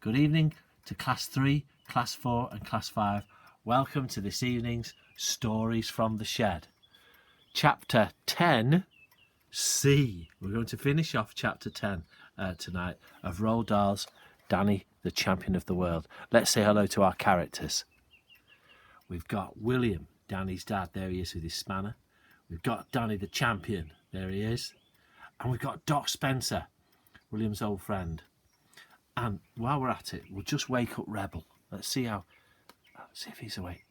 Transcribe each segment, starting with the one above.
Good evening to Class 3, Class 4 and Class 5. Welcome to this evening's Stories from the Shed. Chapter 10, C. We're going to finish off Chapter 10 tonight of Roald Dahl's Danny, the Champion of the World. Let's say hello to our characters. We've got William, Danny's dad. There he is with his spanner. We've got Danny the Champion. There he is. And we've got Doc Spencer, William's old friend. And while we're at it, we'll just wake up Rebel. Let's see if he's awake.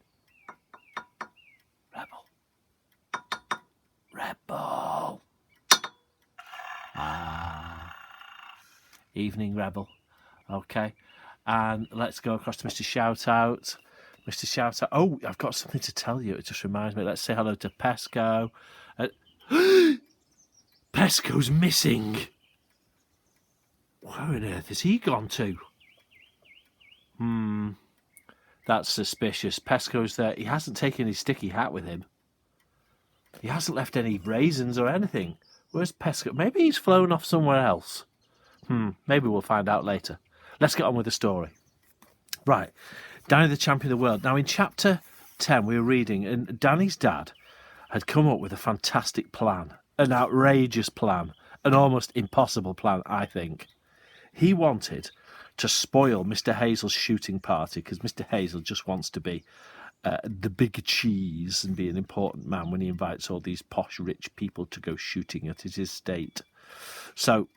Rebel. Evening, Rebel. Okay. And let's go across to Mr. Shoutout. Mr. Shoutout. Oh, I've got something to tell you. It just reminds me. Let's say hello to Pesko. Pesko's missing. Where on earth has he gone to? That's suspicious. Pesko's there. He hasn't taken his sticky hat with him. He hasn't left any raisins or anything. Where's Pesko? Maybe he's flown off somewhere else. Maybe we'll find out later. Let's get on with the story. Right. Danny the Champion of the World. Now in chapter 10 we were reading, and Danny's dad had come up with a fantastic plan. An outrageous plan. An almost impossible plan, I think. He wanted to spoil Mr. Hazel's shooting party because Mr. Hazel just wants to be the big cheese and be an important man when he invites all these posh rich people to go shooting at his estate. So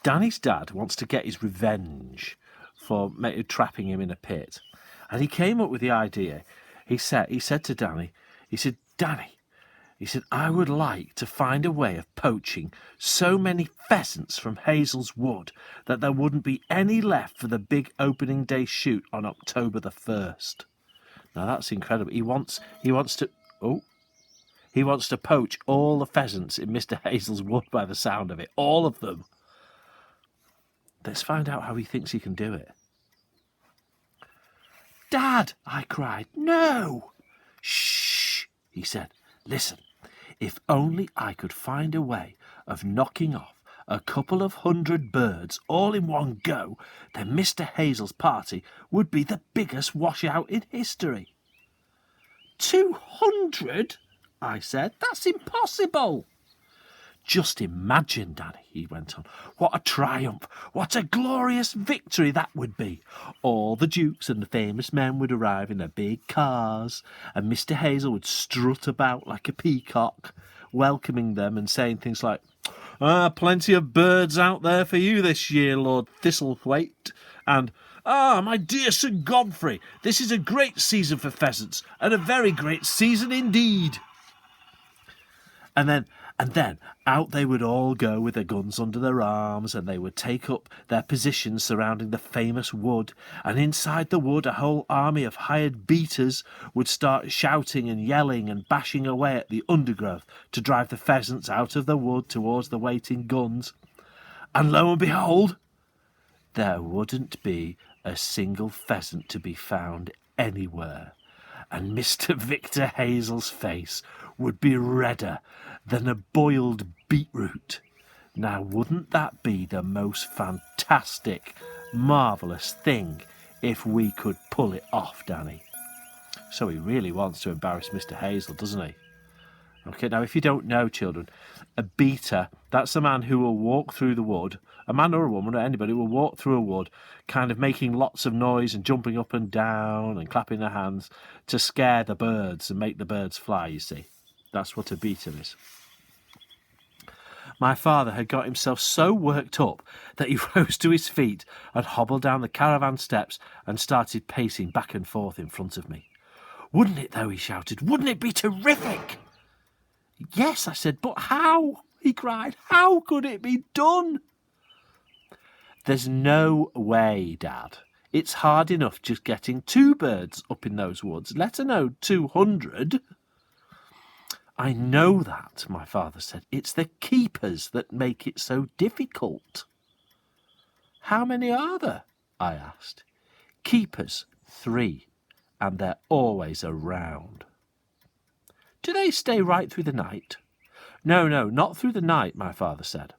Danny's dad wants to get his revenge for trapping him in a pit. And he came up with the idea. He said to Danny, Danny, I would like to find a way of poaching so many pheasants from Hazel's wood that there wouldn't be any left for the big opening day shoot on October the 1st. Now that's incredible. He wants to poach all the pheasants in Mr. Hazel's wood by the sound of it. All of them. Let's find out how he thinks he can do it. Dad, I cried. No! Shh, he said. Listen. If only I could find a way of knocking off a couple of 100 birds all in one go, then Mr. Hazel's party would be the biggest washout in history. 200? I said. That's impossible. Just imagine, Danny, he went on, what a triumph, what a glorious victory that would be. All the dukes and the famous men would arrive in their big cars, and Mr. Hazel would strut about like a peacock, welcoming them and saying things like, plenty of birds out there for you this year, Lord Thistlethwaite, and, my dear Sir Godfrey, this is a great season for pheasants, and a very great season indeed. And then out they would all go with their guns under their arms, and they would take up their positions surrounding the famous wood, and inside the wood a whole army of hired beaters would start shouting and yelling and bashing away at the undergrowth to drive the pheasants out of the wood towards the waiting guns. And lo and behold, there wouldn't be a single pheasant to be found anywhere, and Mr. Victor Hazel's face would be redder than a boiled beetroot. Now, wouldn't that be the most fantastic, marvellous thing if we could pull it off, Danny? So he really wants to embarrass Mr. Hazel, doesn't he? Okay, now if you don't know, children, a beater, that's a man who will walk through the wood, a man or a woman or anybody will walk through a wood, kind of making lots of noise and jumping up and down and clapping their hands to scare the birds and make the birds fly, you see. That's what a beater is. My father had got himself so worked up that he rose to his feet and hobbled down the caravan steps and started pacing back and forth in front of me. Wouldn't it, though, he shouted. Wouldn't it be terrific? Yes, I said, but how? He cried. How could it be done? There's no way, Dad. It's hard enough just getting 2 birds up in those woods, let alone 200. I know that, my father said. It's the keepers that make it so difficult. How many are there? I asked. Keepers, 3, and they're always around. Do they stay right through the night? No, not through the night, my father said.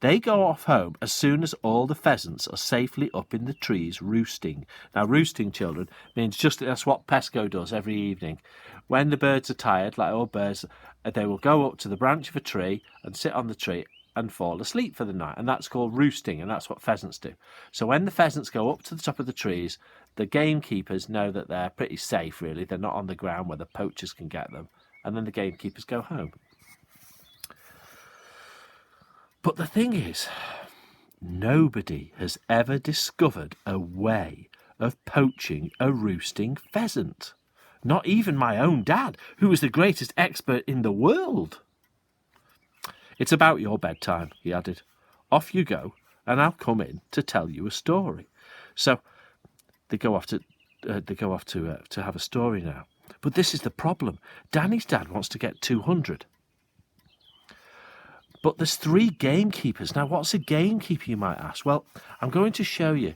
They go off home as soon as all the pheasants are safely up in the trees roosting. Now, roosting, children, means just that's what Pesko does every evening. When the birds are tired, like all birds, they will go up to the branch of a tree and sit on the tree and fall asleep for the night, and that's called roosting, and that's what pheasants do. So when the pheasants go up to the top of the trees, the gamekeepers know that they're pretty safe, really. They're not on the ground where the poachers can get them, and then the gamekeepers go home. But the thing is, nobody has ever discovered a way of poaching a roosting pheasant. Not even my own dad, who is the greatest expert in the world. It's about your bedtime, he added. Off you go, and I'll come in to tell you a story. So they go off to have a story now. But this is the problem. Danny's dad wants to get 200. But there's 3 gamekeepers. Now, what's a gamekeeper, you might ask? Well, I'm going to show you.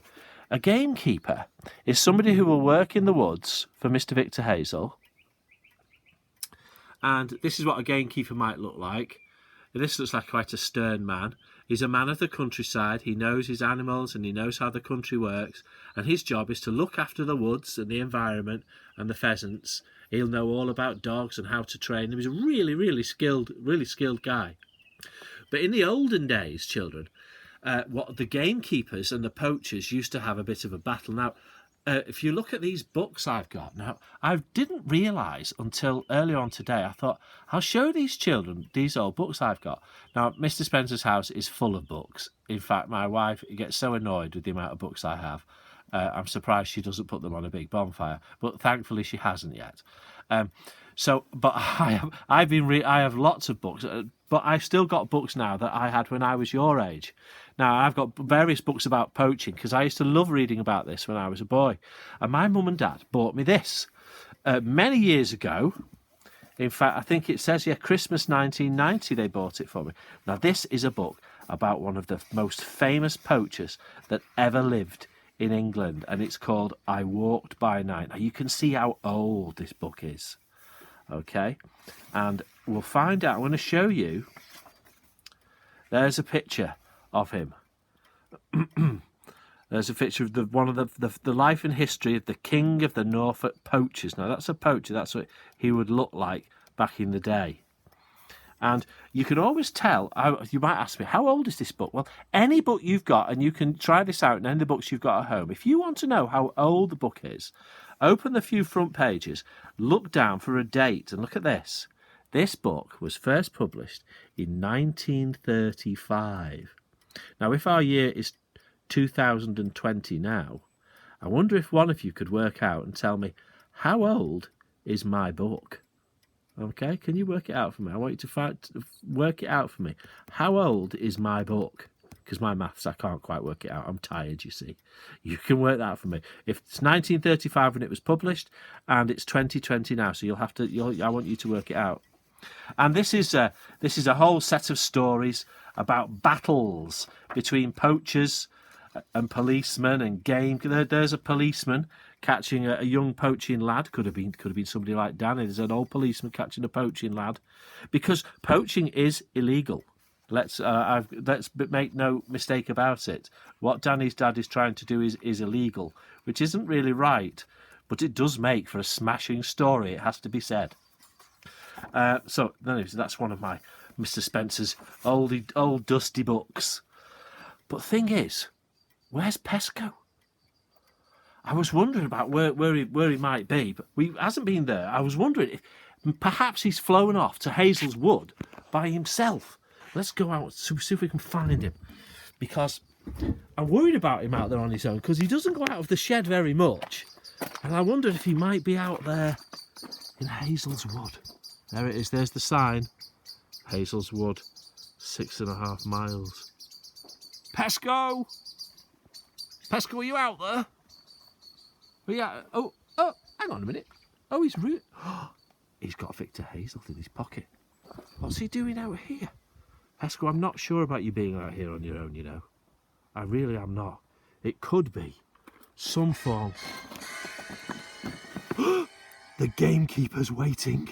A gamekeeper is somebody who will work in the woods for Mr. Victor Hazel. And this is what a gamekeeper might look like. This looks like quite a stern man. He's a man of the countryside. He knows his animals and he knows how the country works. And his job is to look after the woods and the environment and the pheasants. He'll know all about dogs and how to train them. He's a really skilled guy. But in the olden days, children, what the gamekeepers and the poachers used to have a bit of a battle. Now, if you look at these books I've got now, I didn't realise until earlier on today. I thought I'll show these children these old books I've got. Now, Mr. Spencer's house is full of books. In fact, my wife gets so annoyed with the amount of books I have. I'm surprised she doesn't put them on a big bonfire, but thankfully she hasn't yet. But I have lots of books, but I've still got books now that I had when I was your age. Now, I've got various books about poaching because I used to love reading about this when I was a boy. And my mum and dad bought me this many years ago. In fact, I think it says here Christmas 1990 they bought it for me. Now, this is a book about one of the most famous poachers that ever lived in England, and it's called I Walked by Night. Now, you can see how old this book is. Okay, and we'll find out. I'm going to show you. There's a picture of him. There's a picture of one of the life and history of the king of the Norfolk poachers. Now, that's a poacher. That's what he would look like back in the day. And you can always tell. You might ask me, how old is this book? Well, any book you've got, and you can try this out in any of the books you've got at home. If you want to know how old the book is, open the few front pages, look down for a date, and look at this. This book was first published in 1935. Now, if our year is 2020 now, I wonder if one of you could work out and tell me, how old is my book? Okay, can you work it out for me? I want you to work it out for me. How old is my book? Because my maths, I can't quite work it out. I'm tired, you see. You can work that out for me. If it's 1935 when it was published, and it's 2020 now, so I want you to work it out. And this is a whole set of stories about battles between poachers and policemen and game. There's a policeman catching a young poaching lad. Could have been somebody like Danny. There's an old policeman catching a poaching lad, because poaching is illegal. Let's make no mistake about it. What Danny's dad is trying to do is illegal, which isn't really right, but it does make for a smashing story. It has to be said. So anyways, that's one of my Mr. Spencer's old dusty books. But the thing is, where's Pesko? I was wondering about where he might be, but he hasn't been there. I was wondering if perhaps he's flown off to Hazel's Wood by himself. Let's go out and see if we can find him, because I'm worried about him out there on his own, because he doesn't go out of the shed very much, and I wondered if he might be out there in Hazel's Wood. There it is. There's the sign. Hazel's Wood, 6.5 miles. Pesko! Pesko, are you out there? Yeah. Oh, hang on a minute. Oh, he's got Victor Hazel in his pocket. What's he doing out here? Pesko, I'm not sure about you being out here on your own, you know. I really am not. It could be some form. The gamekeeper's waiting.